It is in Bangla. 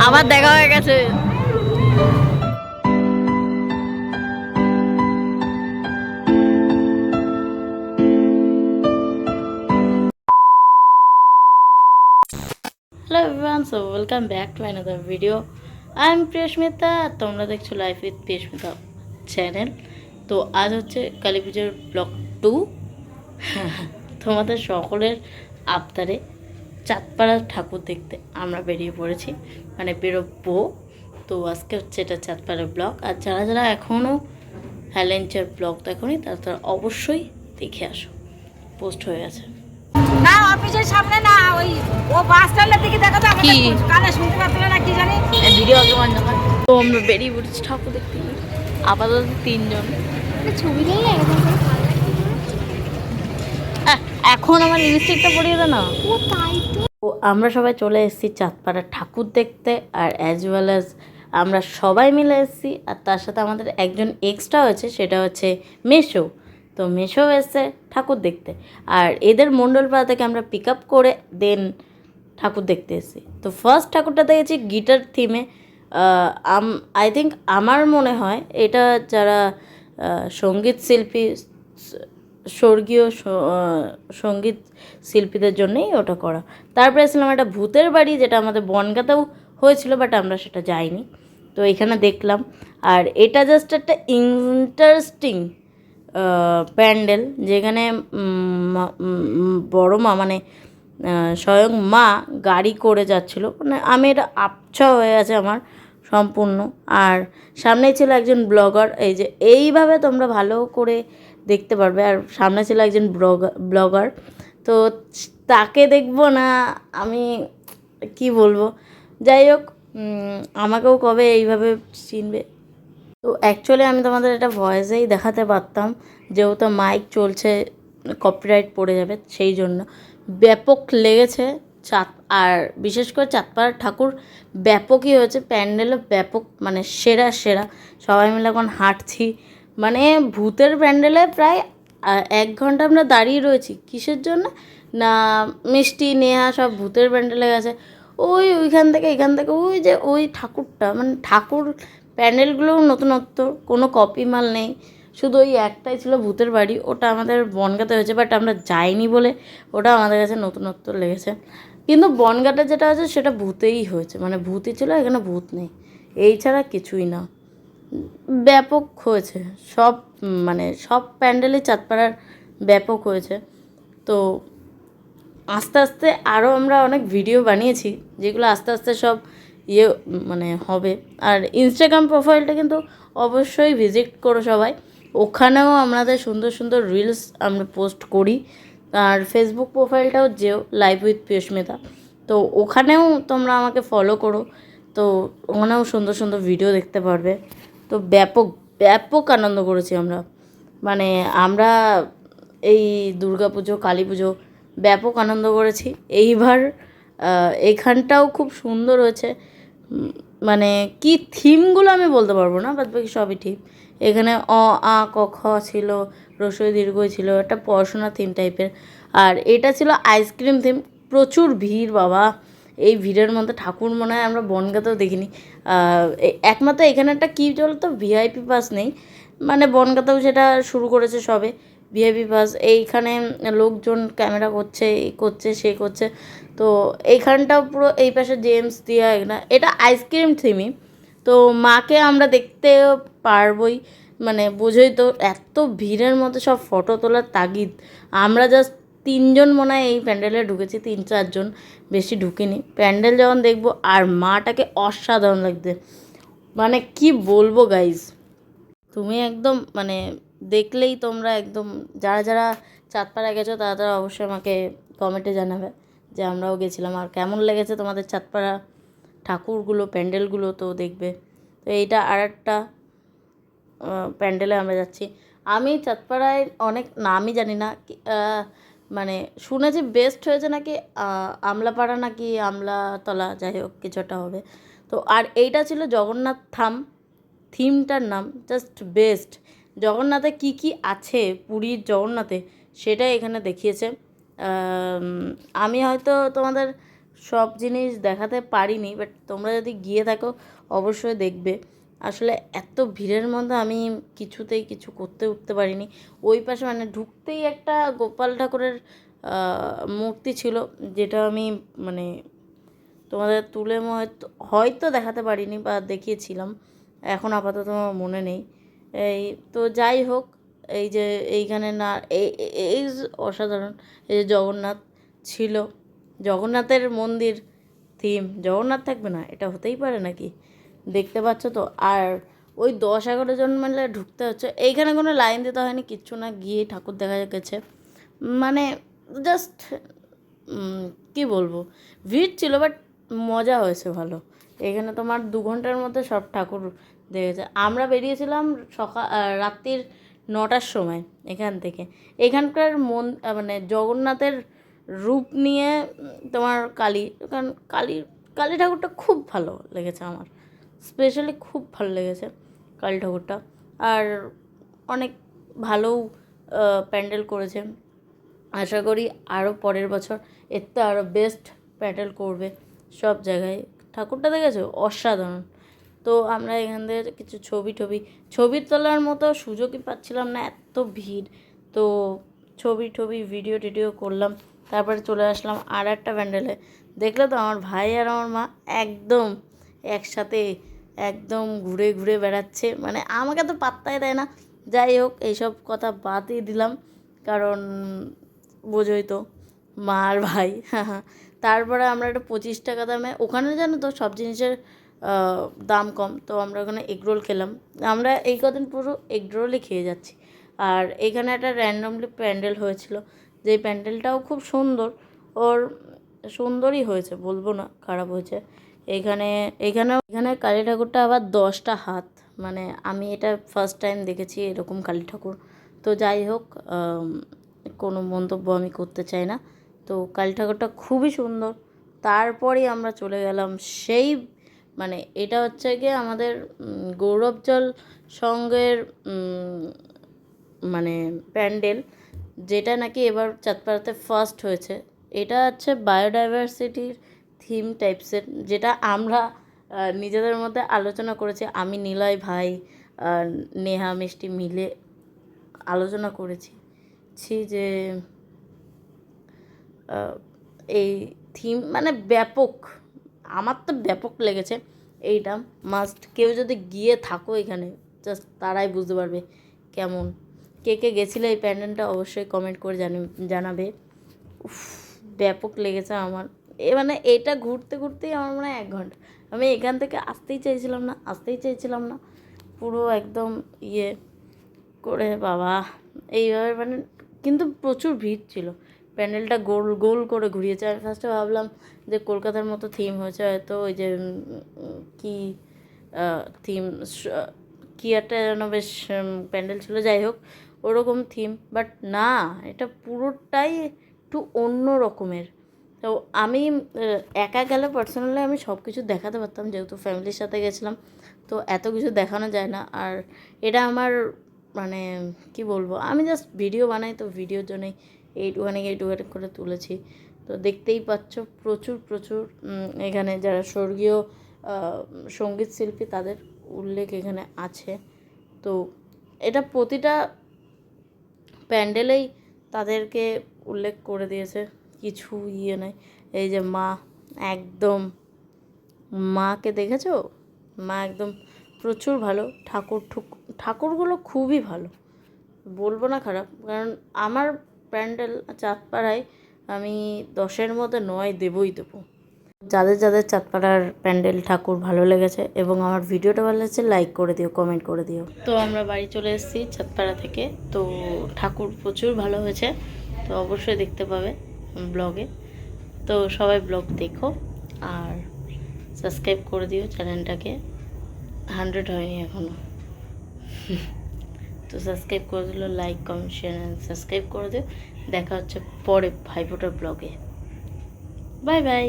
আবার দেখা হয়ে গেছে। Hello everyone, so welcome back to another video. I am Priyasmita, তোমরা দেখছো লাইফ উইথ প্রিয়স্মিতা চ্যানেল। তো আজ হচ্ছে কালী পুজোর ব্লগ 2। তোমাদের সকলের আবদারে চাঁদপাড়ার ঠাকুর দেখতে আমরা বেরিয়ে পড়েছি, মানে বেরোবো। তো আজকে হচ্ছে এটা চাঁদপাড়ার ব্লগ। আর যারা যারা এখনও হ্যালেঞ্চার ব্লগ দেখোনি তারা তারা অবশ্যই দেখে আসো, পোস্ট হয়ে গেছে। না অফিসের সামনে না, ওই ও বাস স্ট্যান্ডের দিকে দেখা তো কি? আমাদের কানে শুনতে পাচ্ছিল না কি জানি ভিডিও আগে বন্ধ কর। তো আমরা বেরিয়ে পড়েছি ঠাকুর দেখতে। আপাতত 3 জন। ছবি নিলে এরকম করে ভালো লাগবে। এখন আমার লিপস্টিকটা পরিয়ে দে না। ও তাই তো। তো আমরা সবাই চলে এসেছি চাঁদপাড়ার ঠাকুর দেখতে, আর অ্যাজ ওয়েল অ্যাজ আমরা সবাই মিলে এসেছি। আর তার সাথে আমাদের একজন এক্সট্রা হয়েছে, সেটা হচ্ছে মেশো। তো মেশো এসছে ঠাকুর দেখতে, আর এদের মণ্ডলপাড়া থেকে আমরা পিক আপ করে দেন ঠাকুর দেখতে এসেছি। তো ফার্স্ট ঠাকুরটা দেখেছি গিটার থিমে। আই থিঙ্ক, আমার মনে হয় এটা যারা সঙ্গীত শিল্পী, স্বর্গীয় সঙ্গীত শিল্পীদের জন্যই ওটা করা। তারপরে ছিলাম একটা ভূতের বাড়ি, যেটা আমাদের বনগাঁতেও হয়েছিল, বাট আমরা সেটা যাইনি। তো এখানে দেখলাম, আর এটা জাস্ট একটা ইন্টারেস্টিং প্যান্ডেল, যেখানে বড় মা মানে স্বয়ং মা গাড়ি করে যাচ্ছিল। মানে আমি এটা আবছা হয়ে আছে আমার সম্পূর্ণ। আর সামনেই ছিল একজন ব্লগার, এই যে এইভাবে তোমরা ভালো করে দেখতে পারবে। আর সামনে ছিল একজন ব্লগার, তো তাকে দেখবো না আমি, কি বলবো। যাই হোক, আমাকেও কবে এইভাবে চিনবে। তো অ্যাকচুয়ালি আমি তোমাদের এটা ভয়েসেই দেখাতে পারতাম, যেহেতু মাইক চলছে, কপিরাইট পড়ে যাবে, সেই জন্য। ব্যাপক লেগেছে আর বিশেষ করে চাঁদপাড়ার ঠাকুর ব্যাপকই হয়েছে, প্যান্ডেলও ব্যাপক, মানে সেরা সেরা। সবাই মিলে এখন হাঁটছি, মানে ভূতের প্যান্ডেলে প্রায় 1 ঘন্টা আমরা দাঁড়িয়ে রয়েছি। কিসের জন্য না, মিষ্টি নেহা সব ভূতের প্যান্ডেলে গেছে। ওইখান থেকে এখান থেকে ওই যে ওই ঠাকুরটা, মানে ঠাকুর প্যান্ডেলগুলোও নতুনত্ব, কোনো কপি মাল নেই। শুধু ওই একটাই ছিল ভূতের বাড়ি, ওটা আমাদের বনগাঁতে হয়েছে, বাট আমরা যাইনি বলে ওটা আমাদের কাছে নতুনত্ব লেগেছে। কিন্তু বনগাঁতে যেটা হয়েছে সেটা ভূতেই হয়েছে, মানে ভূতই ছিল, এখানে ভূত নেই, এই ছাড়া কিছুই না। ব্যাপক হয়েছে সব, মানে সব প্যান্ডেলই চাঁদপাড়ার ব্যাপক হয়েছে। তো আস্তে আস্তে আরও আমরা অনেক ভিডিও বানিয়েছি, যেগুলো আস্তে আস্তে সব মানে হবে। আর ইনস্টাগ্রাম প্রোফাইলটা কিন্তু অবশ্যই ভিজিট করো সবাই, ওখানেও আমাদের সুন্দর সুন্দর রিলস আমরা পোস্ট করি। আর ফেসবুক প্রোফাইলটাও যেও, লাইভ উইথ প্রিয়স্মিতা, তো ওখানেও তোমরা আমাকে ফলো করো। তো ওখানেও সুন্দর সুন্দর ভিডিও দেখতে পারবে। তো ব্যাপক ব্যাপক আনন্দ করেছি আমরা, মানে আমরা এই দুর্গা পুজো, কালী পুজো ব্যাপক আনন্দ করেছি। এইবার এখানটাও খুব সুন্দর হয়েছে, মানে কি থিমগুলো আমি বলতে পারবো না, বাদ বাকি সবই ঠিক। এখানে অ আ ক খ ছিল, রসই দীর্ঘই ছিল, একটা পড়াশোনা থিম টাইপের। আর এটা ছিল আইসক্রিম থিম। প্রচুর ভিড় বাবা, এই ভিড়ের মধ্যে ঠাকুর মনে হয় আমরা বনগাঁতেও দেখিনি। একমাত্র এখানে একটা কী বলতো, ভিআইপি পাস নেই, মানে বনগাঁতেও সেটা শুরু করেছে সবে ভিআইপি পাস। এইখানে লোকজন ক্যামেরা করছে, এই করছে সে করছে। তো এইখানটাও পুরো এই পাশে জেমস দিয়া, এটা আইসক্রিম থিমই। তো মাকে আমরা দেখতে পারবই, মানে বোঝোই তো, এত ভিড়ের মধ্যে সব ফটো তোলার তাগিদ। আমরা জাস্ট 3 জন মনে হয় এই প্যান্ডেলে ঢুকেছি, 3-4 জন, বেশি ঢুকিনি। প্যান্ডেল যখন দেখবো, আর মাটাকে অসাধারণ লাগছে, মানে কি বলবো গাইজ, তুমি একদম মানে দেখলেই তোমরা একদম, যারা যারা চাঁদপাড়া গেছো তারা তারা অবশ্যই আমাকে কমেন্টে জানাবে যে আমরাও গেছিলাম, আর কেমন লেগেছে তোমাদের চাঁদপাড়া ঠাকুরগুলো, প্যান্ডেলগুলো। তো দেখবে। তো এইটা আর একটা প্যান্ডেলে আমরা যাচ্ছি। আমি চাঁদপাড়ায় অনেক নামই জানি না, মানে শুনেছি বেস্ট হয়েছে নাকি আমলাপাড়া নাকি আমলাতলা, যাই হোক কিছু একটা হবে। তো আর এইটা ছিল জগন্নাথ ধাম, থিমটার নাম জাস্ট বেস্ট। জগন্নাথে কি কি আছে পুরীর জগন্নাথে, সেটাই এখানে দেখিয়েছে। আমি হয়তো তোমাদের সব জিনিস দেখাতে পারিনি, বাট তোমরা যদি গিয়ে থাকো অবশ্যই দেখবে। আসলে এত ভিড়ের মধ্যে আমি কিছুতেই কিছু করতে উঠতে পারিনি। ওই পাশে মানে ঢুকতেই একটা গোপাল ঠাকুরের মূর্তি ছিল, যেটা আমি মানে তোমাদের তুলে হয়তো দেখাতে পারিনি বা দেখিয়েছিলাম, এখন আপাতত আমার মনে নেই। এই তো যাই হোক, এই যে এইখানে না এই অসাধারণ, এই যে জগন্নাথ ছিল, জগন্নাথের মন্দির থিম, জগন্নাথ থাকবে না, এটা হতেই পারে নাকি? দেখতে পাচ্ছ তো। আর ওই 10-11 জন মিলে ঢুকতে হচ্ছে। এইখানে কোনো লাইন দিতে হয়নি, কিচ্ছু না, গিয়ে ঠাকুর দেখা গেছে। মানে জাস্ট কি বলবো, ভিড় ছিল বাট মজা হয়েছে ভালো। এখানে তোমার 2 ঘন্টার মধ্যে সব ঠাকুর দেখেছে। আমরা বেরিয়েছিলাম রাত্রির 9টার সময় এখান থেকে। এখানকার মানে জগন্নাথের রূপ নিয়ে তোমার কারণ কালী ঠাকুরটা খুব ভালো লেগেছে আমার, স্পেশালি খুব ভালো লেগেছে কালী ঠাকুরটা। আর অনেক ভালো প্যান্ডেল করেছে। আশা করি আরও পরের বছর এর তো আরও বেস্ট প্যান্ডেল করবে সব জায়গায়। ঠাকুরটা দেখেছো অসাধারণ। তো আমরা এখান থেকে কিছু ছবি তোলার মতো সুযোগই পাচ্ছিলাম না, এত ভিড়। তো ছবি ভিডিও টিডিও করলাম, তারপরে চলে আসলাম আর একটা প্যান্ডেলে। দেখলে তো আমার ভাই আর আমার মা একদম একসাথে একদম ঘুরে ঘুরে বেড়াচ্ছে, মানে আমাকে তো পাত্তাই দেয় না। যাই হোক, এইসব কথা বাদই দিলাম, কারণ বোঝোই তো মা আর ভাই। তারপরে আমরা একটা 25 টাকা দামে, ওখানে জানো তো সব জিনিসের দাম কম, তো আমরা ওখানে এগরোল খেলাম। আমরা এই কদিন পুরো এগরোলই খেয়ে যাচ্ছি। আর এখানে একটা র্যান্ডমলি প্যান্ডেল হয়েছিল, যেই প্যান্ডেলটাও খুব সুন্দর, ওর সুন্দরই হয়েছে, বলবো না খারাপ হয়েছে। এখানে কালী ঠাকুরটা আবার 10টা হাত, মানে আমি এটা ফার্স্ট টাইম দেখেছি এরকম কালী ঠাকুর। তো যাই হোক, কোনো মন্তব্য আমি করতে চাই না। তো কালী ঠাকুরটা খুবই সুন্দর। তারপরে আমরা চলে গেলাম সেই, মানে এটা হচ্ছে গিয়ে আমাদের গৌরবজল সঙ্গের মানে প্যান্ডেল, যেটা নাকি এবার চাঁদপাড়াতে ফার্স্ট হয়েছে। এটা হচ্ছে বায়োডাইভার্সিটির থিম টাইপসের, যেটা আমরা নিজেদের মধ্যে আলোচনা করেছি। আমি, নিলয় ভাই, নেহা, মিষ্টি মিলে আলোচনা করেছি যে এই থিম মানে ব্যাপক, আমার তো ব্যাপক লেগেছে। এইটা মাস্ট, কেউ যদি গিয়ে থাকো এখানে জাস্ট তারাই বুঝতে পারবে কেমন। কে কে গেছিলো এই প্যান্ডেলটা অবশ্যই কমেন্ট করে জানাবে। ব্যাপক লেগেছে আমার। মানে এটা ঘুরতে ঘুরতেই আমার মনে হয় 1 ঘন্টা। আমি এখান থেকে আসতেই চাইছিলাম না, পুরো একদম ইয়ে করে বাবা এইভাবে, মানে কিন্তু প্রচুর ভিড় ছিল। প্যান্ডেলটা গোল গোল করে ঘুরিয়েছে। আমি ফার্স্টে ভাবলাম যে কলকাতার মতো থিম হয়েছে হয়তো, ওই যে কি থিম, কী একটা যেন বেশ প্যান্ডেল ছিল, যাই হোক ওরকম থিম, বাট না, এটা পুরোটাই একটু অন্য রকমের। তো আমি একা গেলে পার্সোনালি আমি সব কিছু দেখাতে পারতাম, যেহেতু ফ্যামিলির সাথে গেছিলাম, তো এত কিছু দেখানো যায় না। আর এটা আমার মানে কি বলবো, আমি জাস্ট ভিডিও বানাই, তো ভিডিওর জন্যই এইটুখানি করে তুলেছি। তো দেখতেই পাচ্ছ প্রচুর এখানে যারা স্বর্গীয় সঙ্গীত শিল্পী তাদের উল্লেখ এখানে আছে। তো এটা প্রতিটা প্যান্ডেলেই তাদেরকে উল্লেখ করে দিয়েছে, কিছু ইয়ে নেই। এই যে মা, একদম মাকে দেখেছো, মা একদম প্রচুর ভালো। ঠাকুরগুলো খুবই ভালো, বলবো না খারাপ, কারণ আমার প্যান্ডেল চাঁদপাড়ায় আমি 10-এর মধ্যে 9 দেবই দেবো। যাদের চাঁদপাড়ার প্যান্ডেল ঠাকুর ভালো লেগেছে এবং আমার ভিডিওটা ভালো লাগছে, লাইক করে দিও, কমেন্ট করে দিও। তো আমরা বাড়ি চলে এসেছি চাঁদপাড়া থেকে। তো ঠাকুর প্রচুর ভালো হয়েছে, তো অবশ্যই দেখতে পাবে ব্লগে। তো সবাই ব্লগ দেখো আর সাবস্ক্রাইব করে দিও চ্যানেলটাকে, 100 হয়নি এখনও। তো সাবস্ক্রাইব করে দিলো, লাইক কমেন্ট শেয়ার সাবস্ক্রাইব করে দিও। দেখা হচ্ছে পরে ভাইফোঁটার ব্লগে। Bye bye.